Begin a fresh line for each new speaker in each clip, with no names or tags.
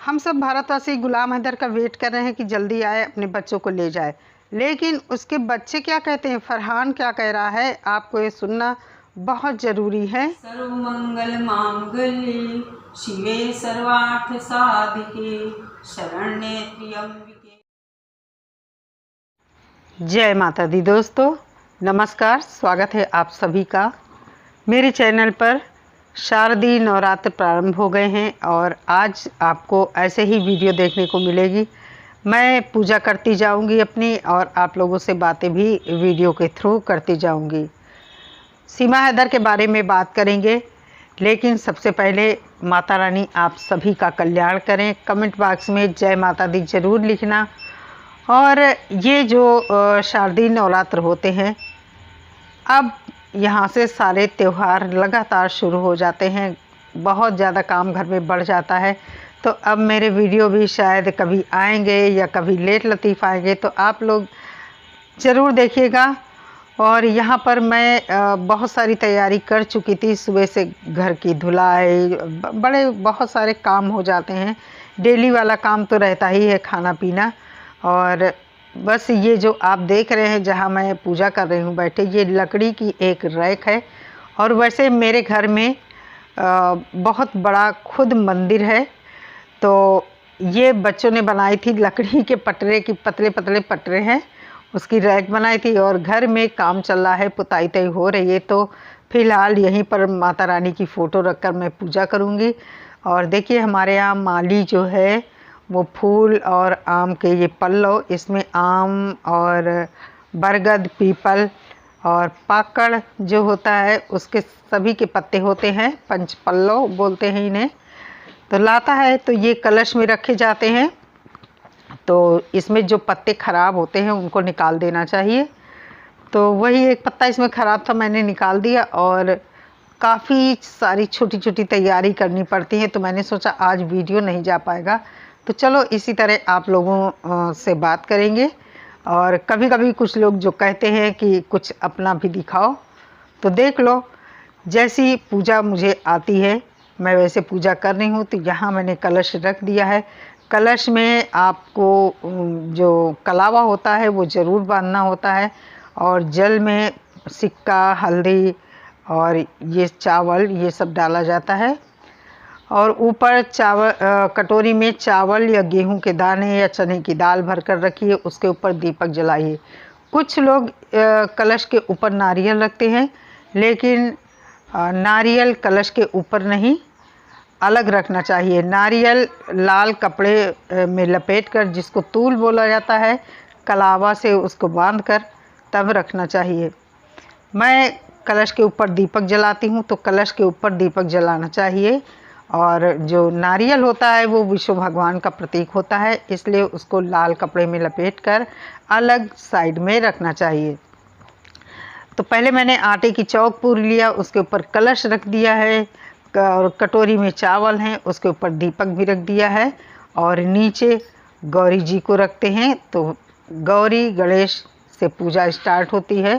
हम सब भारतवासी गुलाम हैदर का वेट कर रहे हैं कि जल्दी आए, अपने बच्चों को ले जाए। लेकिन उसके बच्चे क्या कहते हैं, फरहान क्या कह रहा है, आपको ये सुनना बहुत ज़रूरी है।
सर्वमंगल मांगल्ये शिवे सर्वार्थ साधिके शरण्ये त्र्यंबिके।
जय माता दी। दोस्तों नमस्कार, स्वागत है आप सभी का मेरे चैनल पर। शारदीय नवरात्र प्रारंभ हो गए हैं और आज आपको ऐसे ही वीडियो देखने को मिलेगी। मैं पूजा करती जाऊंगी अपनी, और आप लोगों से बातें भी वीडियो के थ्रू करती जाऊंगी। सीमा हैदर के बारे में बात करेंगे, लेकिन सबसे पहले माता रानी आप सभी का कल्याण करें। कमेंट बॉक्स में जय माता दी ज़रूर लिखना। और ये जो शारदीय नवरात्र होते हैं, अब यहाँ से सारे त्यौहार लगातार शुरू हो जाते हैं। बहुत ज़्यादा काम घर में बढ़ जाता है, तो अब मेरे वीडियो भी शायद कभी आएंगे या कभी लेट लतीफ़ आएंगे, तो आप लोग ज़रूर देखिएगा। और यहाँ पर मैं बहुत सारी तैयारी कर चुकी थी। सुबह से घर की धुलाई, बहुत सारे काम हो जाते हैं। डेली वाला काम तो रहता ही है, खाना पीना। और बस ये जो आप देख रहे हैं जहाँ मैं पूजा कर रही हूँ बैठे, ये लकड़ी की एक रैक है। और वैसे मेरे घर में बहुत बड़ा खुद मंदिर है, तो ये बच्चों ने बनाई थी। लकड़ी के पटरे की पतले पतले पटरे हैं, उसकी रैक बनाई थी। और घर में काम चल रहा है, पुताई तई हो रही है, तो फ़िलहाल यहीं पर माता रानी की फ़ोटो रखकर मैं पूजा करूँगी। और देखिए हमारे यहाँ माली जो है वो फूल और आम के ये पल्लव, इसमें आम और बरगद, पीपल और पाकड़ जो होता है उसके सभी के पत्ते होते हैं, पंच पल्लव बोलते हैं इन्हें, तो लाता है। तो ये कलश में रखे जाते हैं। तो इसमें जो पत्ते ख़राब होते हैं उनको निकाल देना चाहिए। तो वही एक पत्ता इसमें ख़राब था, मैंने निकाल दिया। और काफ़ी सारी छोटी छोटी तैयारी करनी पड़ती है, तो मैंने सोचा आज वीडियो नहीं जा पाएगा, तो चलो इसी तरह आप लोगों से बात करेंगे। और कभी कभी कुछ लोग जो कहते हैं कि कुछ अपना भी दिखाओ, तो देख लो जैसी पूजा मुझे आती है मैं वैसे पूजा कर रही हूँ। तो यहाँ मैंने कलश रख दिया है। कलश में आपको जो कलावा होता है वो ज़रूर बांधना होता है। और जल में सिक्का, हल्दी और ये चावल, ये सब डाला जाता है। और ऊपर चावल, कटोरी में चावल या गेहूं के दाने या चने की दाल भरकर रखिए, उसके ऊपर दीपक जलाइए। कुछ लोग कलश के ऊपर नारियल रखते हैं, लेकिन नारियल कलश के ऊपर नहीं, अलग रखना चाहिए। नारियल लाल कपड़े में लपेटकर, जिसको तूल बोला जाता है, कलावा से उसको बांधकर तब रखना चाहिए। मैं कलश के ऊपर दीपक जलाती हूँ, तो कलश के ऊपर दीपक जलाना चाहिए। और जो नारियल होता है वो विष्णु भगवान का प्रतीक होता है, इसलिए उसको लाल कपड़े में लपेटकर अलग साइड में रखना चाहिए। तो पहले मैंने आटे की चौक पूर लिया, उसके ऊपर कलश रख दिया है, और कटोरी में चावल हैं, उसके ऊपर दीपक भी रख दिया है। और नीचे गौरी जी को रखते हैं, तो गौरी गणेश से पूजा स्टार्ट होती है।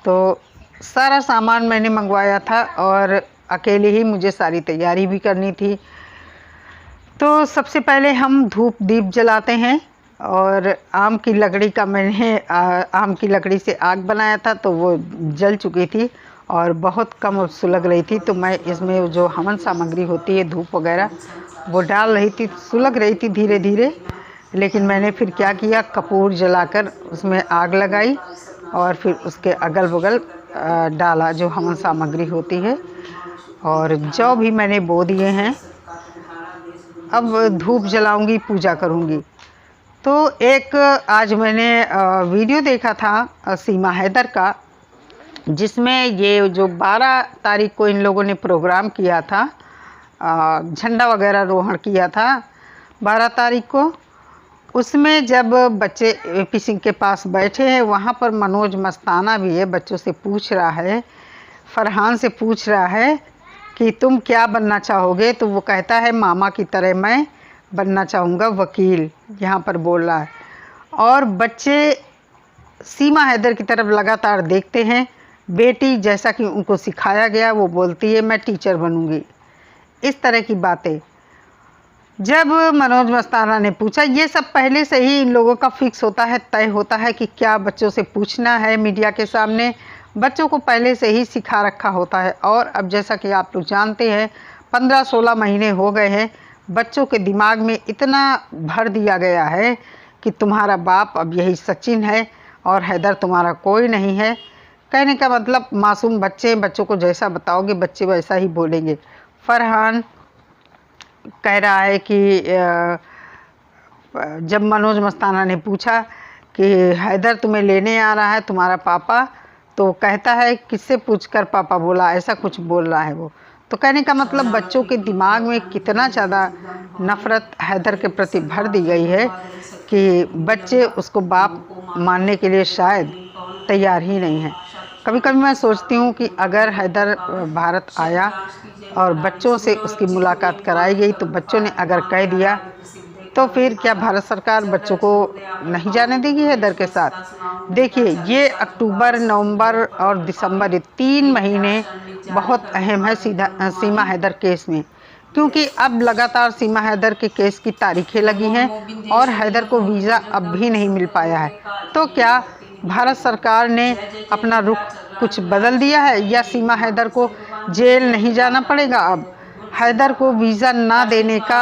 तो सारा सामान मैंने मंगवाया था और अकेले ही मुझे सारी तैयारी भी करनी थी। तो सबसे पहले हम धूप दीप जलाते हैं। और आम की लकड़ी का मैंने आम की लकड़ी से आग बनाया था, तो वो जल चुकी थी और बहुत कम सुलग रही थी। तो मैं इसमें जो हवन सामग्री होती है, धूप वगैरह, वो डाल रही थी। सुलग रही थी धीरे धीरे, लेकिन मैंने फिर क्या किया, कपूर जलाकर उसमें आग लगाई और फिर उसके अगल बगल डाला जो हवन सामग्री होती है। और जौ भी मैंने बो दिए हैं। अब धूप जलाऊंगी, पूजा करूंगी। तो एक आज मैंने वीडियो देखा था सीमा हैदर का, जिसमें ये जो 12 तारीख को इन लोगों ने प्रोग्राम किया था, झंडा वगैरह रोहण किया था 12 तारीख को। उसमें जब बच्चे AP सिंह के पास बैठे हैं, वहाँ पर मनोज मस्ताना भी है, बच्चों से पूछ रहा है, फरहान से पूछ रहा है कि तुम क्या बनना चाहोगे। तो वो कहता है मामा की तरह मैं बनना चाहूँगा वकील, यहाँ पर बोल रहा है। और बच्चे सीमा हैदर की तरफ लगातार देखते हैं। बेटी जैसा कि उनको सिखाया गया वो बोलती है मैं टीचर बनूँगी। इस तरह की बातें। जब मनोज मस्ताना ने पूछा, ये सब पहले से ही इन लोगों का फिक्स होता है, तय होता है कि क्या बच्चों से पूछना है मीडिया के सामने, बच्चों को पहले से ही सिखा रखा होता है। और अब जैसा कि आप लोग जानते हैं 15-16 महीने हो गए हैं, बच्चों के दिमाग में इतना भर दिया गया है कि तुम्हारा बाप अब यही सचिन है और हैदर तुम्हारा कोई नहीं है। कहने का मतलब मासूम बच्चे, बच्चों को जैसा बताओगे बच्चे वैसा ही बोलेंगे। फरहान कह रहा है कि जब मनोज मस्ताना ने पूछा कि हैदर तुम्हें लेने आ रहा है तुम्हारा पापा, तो कहता है किससे पूछकर पापा बोला, ऐसा कुछ बोल रहा है वो। तो कहने का मतलब बच्चों के दिमाग में कितना ज़्यादा नफ़रत हैदर के प्रति भर दी गई है कि बच्चे उसको बाप मानने के लिए शायद तैयार ही नहीं हैं। कभी कभी मैं सोचती हूँ कि अगर हैदर भारत आया और बच्चों से उसकी मुलाकात कराई गई, तो बच्चों ने अगर कह दिया तो फिर क्या भारत सरकार बच्चों को नहीं जाने देगी हैदर के साथ। देखिए, ये अक्टूबर, नवंबर और दिसंबर, ये 3 महीने बहुत अहम है सीमा हैदर केस में, क्योंकि अब लगातार सीमा हैदर के केस की तारीखें लगी हैं और हैदर को वीज़ा अब भी नहीं मिल पाया है। तो क्या भारत सरकार ने अपना रुख कुछ बदल दिया है, या सीमा हैदर को जेल नहीं जाना पड़ेगा? अब हैदर को वीज़ा ना देने का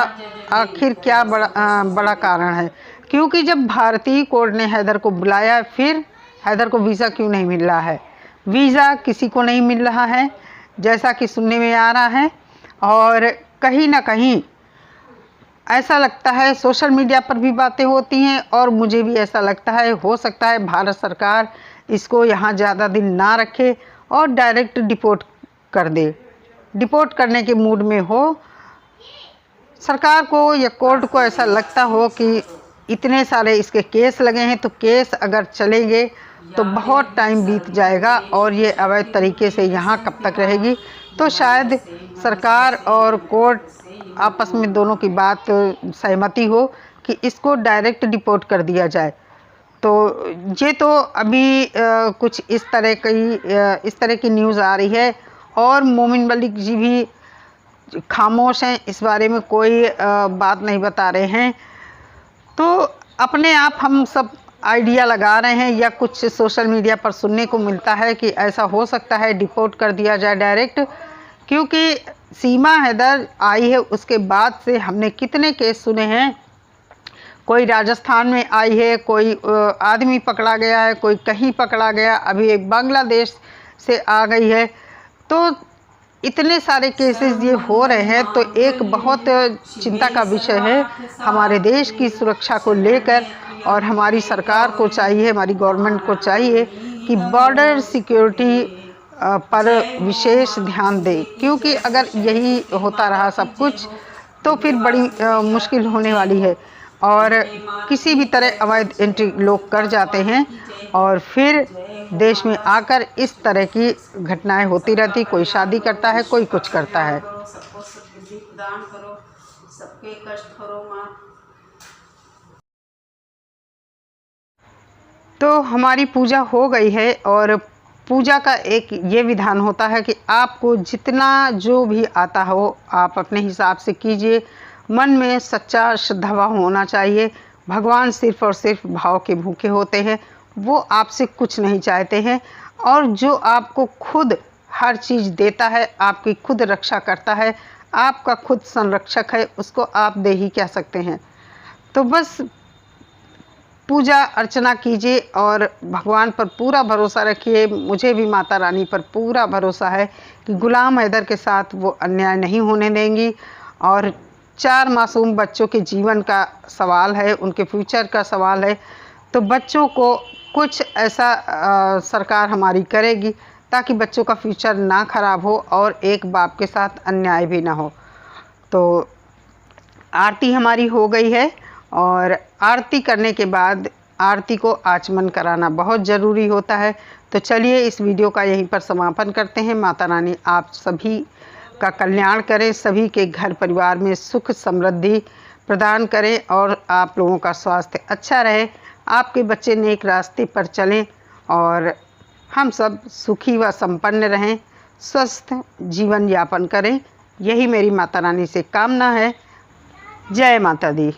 आखिर क्या बड़ा कारण है? क्योंकि जब भारतीय कोर्ट ने हैदर को बुलाया, फिर हैदर को वीज़ा क्यों नहीं मिल रहा है? वीज़ा किसी को नहीं मिल रहा है जैसा कि सुनने में आ रहा है। और कहीं ना कहीं ऐसा लगता है, सोशल मीडिया पर भी बातें होती हैं और मुझे भी ऐसा लगता है, हो सकता है भारत सरकार इसको यहाँ ज़्यादा दिन ना रखे और डायरेक्ट डिपोर्ट कर दे। डिपोर्ट करने के मूड में हो सरकार को या कोर्ट को। ऐसा लगता हो कि इतने सारे इसके केस लगे हैं, तो केस अगर चलेंगे तो बहुत टाइम बीत जाएगा और ये अवैध तरीके से यहाँ कब तक रहेगी। तो शायद सरकार और कोर्ट आपस में दोनों की बात सहमति हो कि इसको डायरेक्ट डिपोर्ट कर दिया जाए। तो ये तो अभी कुछ इस तरह की न्यूज़ आ रही है और मोमिन मलिक जी भी खामोश हैं, इस बारे में कोई बात नहीं बता रहे हैं। तो अपने आप हम सब आइडिया लगा रहे हैं या कुछ सोशल मीडिया पर सुनने को मिलता है कि ऐसा हो सकता है डिपोर्ट कर दिया जाए डायरेक्ट, क्योंकि सीमा हैदर आई है उसके बाद से हमने कितने केस सुने हैं। कोई राजस्थान में आई है, कोई आदमी पकड़ा गया है, कोई कहीं पकड़ा गया, अभी एक बांग्लादेश से आ गई है। तो इतने सारे केसेस ये हो रहे हैं, तो एक बहुत चिंता का विषय है हमारे देश की सुरक्षा को लेकर। और हमारी सरकार को चाहिए, हमारी गवर्नमेंट को चाहिए कि बॉर्डर सिक्योरिटी पर विशेष ध्यान दे, क्योंकि अगर यही होता रहा सब कुछ तो फिर बड़ी मुश्किल होने वाली है। और किसी भी तरह अवैध एंट्री लोग कर जाते हैं और फिर देश में आकर इस तरह की घटनाएं होती रहती। कोई शादी करता है, कोई कुछ करता है।
सबको सद्बुद्धि प्रदान करो, सबके कष्ट करो माँ।
तो हमारी पूजा हो गई है और पूजा का एक ये विधान होता है कि आपको जितना जो भी आता हो आप अपने हिसाब से कीजिए। मन में सच्चा श्रद्धाभाव होना चाहिए। भगवान सिर्फ और सिर्फ भाव के भूखे होते हैं, वो आपसे कुछ नहीं चाहते हैं। और जो आपको खुद हर चीज़ देता है, आपकी खुद रक्षा करता है, आपका खुद संरक्षक है, उसको आप दे ही क्या सकते हैं। तो बस पूजा अर्चना कीजिए और भगवान पर पूरा भरोसा रखिए। मुझे भी माता रानी पर पूरा भरोसा है कि गुलाम हैदर के साथ वो अन्याय नहीं होने देंगी। और 4 मासूम बच्चों के जीवन का सवाल है, उनके फ्यूचर का सवाल है। तो बच्चों को कुछ ऐसा सरकार हमारी करेगी ताकि बच्चों का फ्यूचर ना ख़राब हो और एक बाप के साथ अन्याय भी ना हो। तो आरती हमारी हो गई है और आरती करने के बाद आरती को आचमन कराना बहुत ज़रूरी होता है। तो चलिए इस वीडियो का यहीं पर समापन करते हैं। माता रानी आप सभी का कल्याण करें, सभी के घर परिवार में सुख समृद्धि प्रदान करें और आप लोगों का स्वास्थ्य अच्छा रहे, आपके बच्चे नेक रास्ते पर चलें और हम सब सुखी व संपन्न रहें, स्वस्थ जीवन यापन करें। यही मेरी माता रानी से कामना है। जय माता दी।